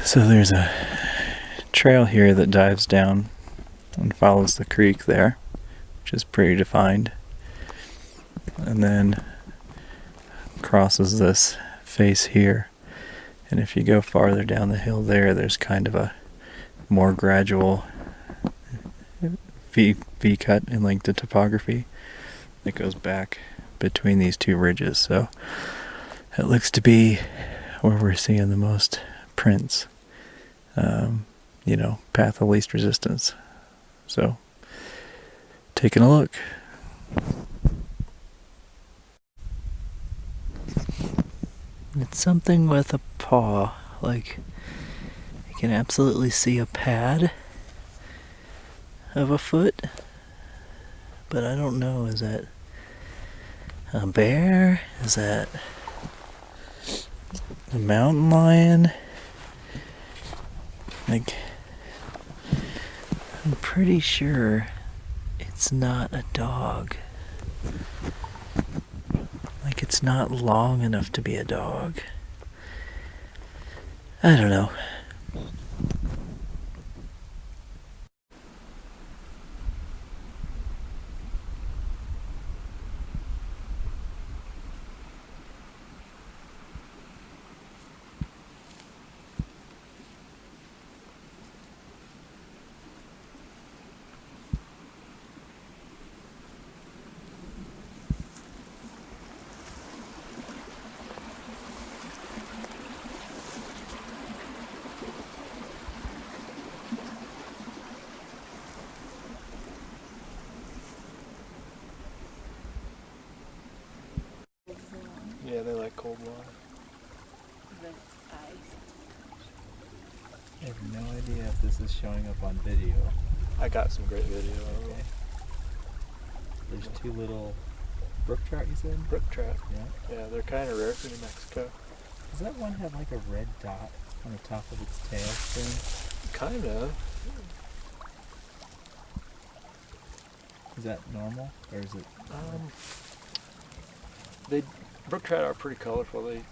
So there's a trail here that dives down and follows the creek there, which is pretty defined, and then crosses this face here. And if you go farther down the hill there, there's kind of a more gradual V cut in like the topography that goes back between these two ridges. So it looks to be where we're seeing the most prints, path of least resistance. So taking a look. It's something with a paw, like you can absolutely see a pad of a foot, but I don't know, is that a bear? Is that a mountain lion? Like, I'm pretty sure it's not a dog. Like, it's not long enough to be a dog. I don't know. Yeah, they like cold water. I have no idea if this is showing up on video. I got some great video of them. There's two little brook trout, you said? Brook trout. Yeah. Yeah, they're kind of rare for New Mexico. Does that one have like a red dot on the top of its tail thing? Kind of. Is that normal, or is it? Brook trout are pretty colorful. They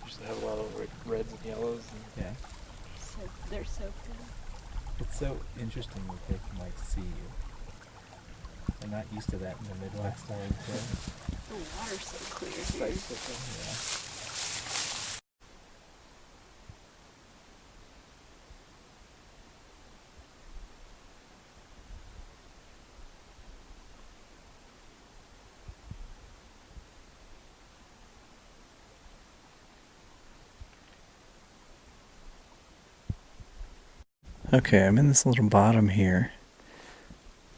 usually have a lot of reds and yellows. Yeah. So they're so good. It's so interesting that they can like see you. I'm not used to that in the Midwest, I would say. The water's so clear here. Yeah. Okay, I'm in this little bottom here,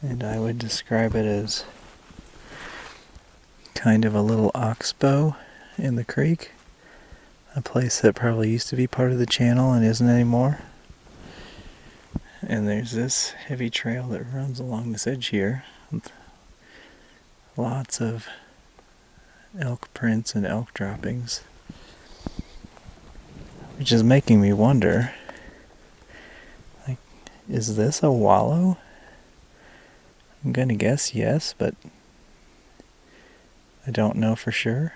and I would describe it as kind of a little oxbow in the creek, a place that probably used to be part of the channel and isn't anymore. And there's this heavy trail that runs along this edge here with lots of elk prints and elk droppings, which is making me wonder, is this a wallow? I'm gonna guess yes, but I don't know for sure.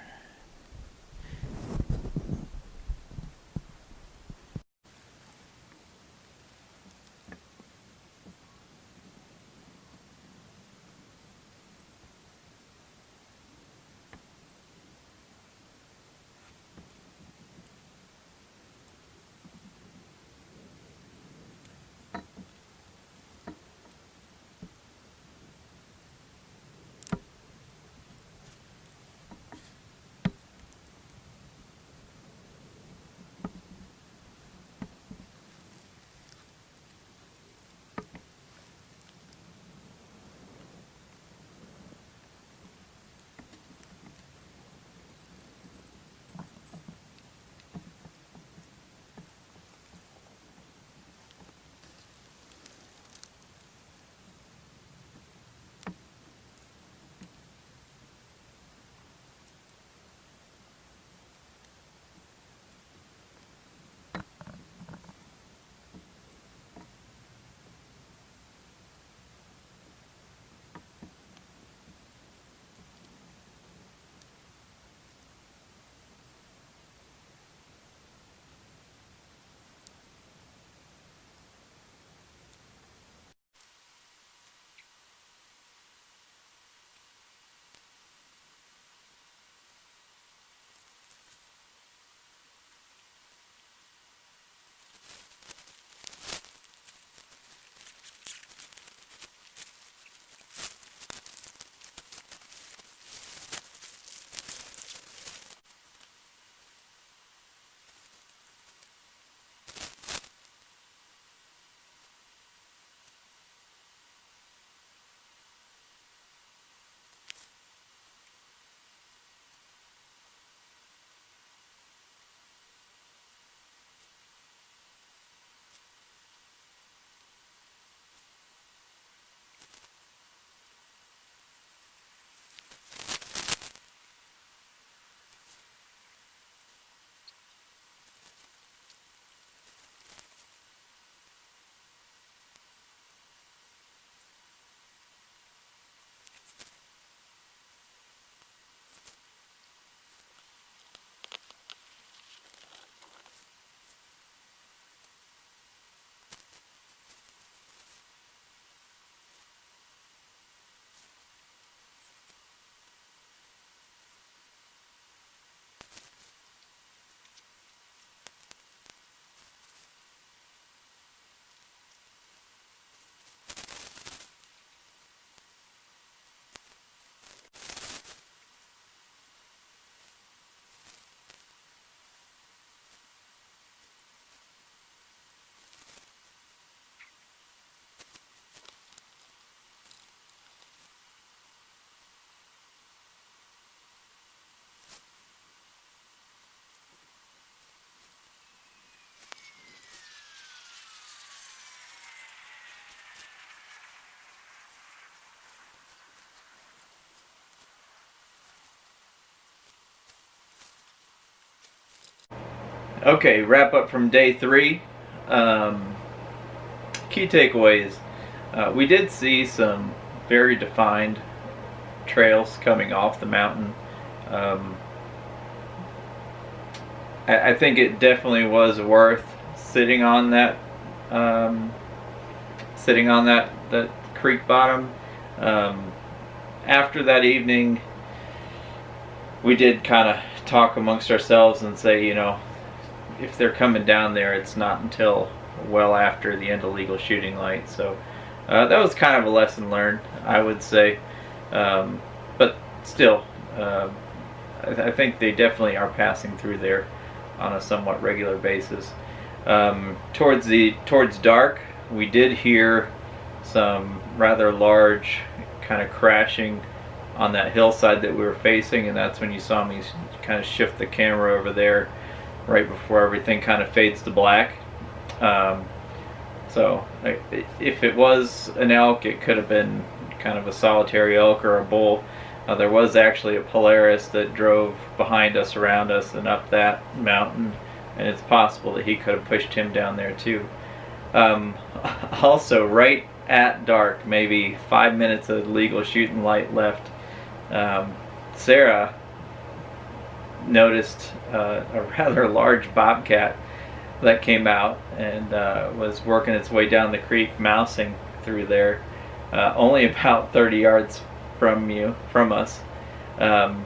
Okay, wrap up from day 3. Key takeaways. We did see some very defined trails coming off the mountain. I think it definitely was worth sitting on that that creek bottom. After that evening, we did kind of talk amongst ourselves and say, you know, if they're coming down there, it's not until well after the end of legal shooting light. So that was kind of a lesson learned, I would say. But still, I think they definitely are passing through there on a somewhat regular basis. Towards dark, we did hear some rather large kind of crashing on that hillside that we were facing, and that's when you saw me kind of shift the camera over there right before everything kind of fades to black. So if it was an elk, it could have been kind of a solitary elk or a bull. There was actually a Polaris that drove behind us, around us, and up that mountain, and it's possible that he could have pushed him down there too. Also, right at dark, maybe 5 minutes of legal shooting light left, Sarah noticed a rather large bobcat that came out and was working its way down the creek, mousing through there, only about 30 yards from us. Not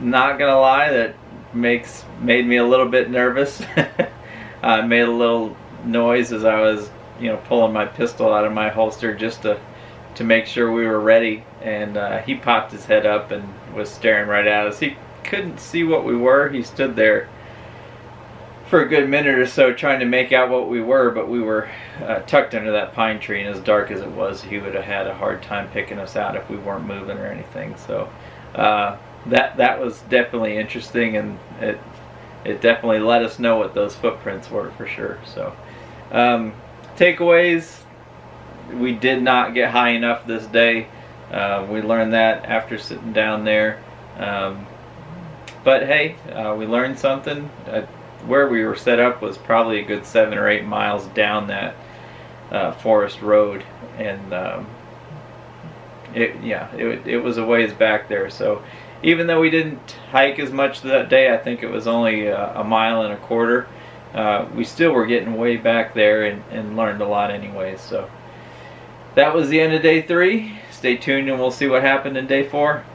gonna lie, that made me a little bit nervous. I made a little noise as I was, pulling my pistol out of my holster just to make sure we were ready. And he popped his head up and was staring right at us. He couldn't see what we were. He stood there for a good minute or so trying to make out what we were, but we were tucked under that pine tree, and as dark as it was, he would have had a hard time picking us out if we weren't moving or anything. So that was definitely interesting, and it definitely let us know what those footprints were for sure. So takeaways: we did not get high enough this day. We learned that after sitting down there. But hey, we learned something. Where we were set up was probably a good 7 or 8 miles down that forest road, and it was a ways back there. So even though we didn't hike as much that day, I think it was only a mile and a quarter, we still were getting way back there and learned a lot anyways. So that was the end of day 3. Stay tuned and we'll see what happened in day 4.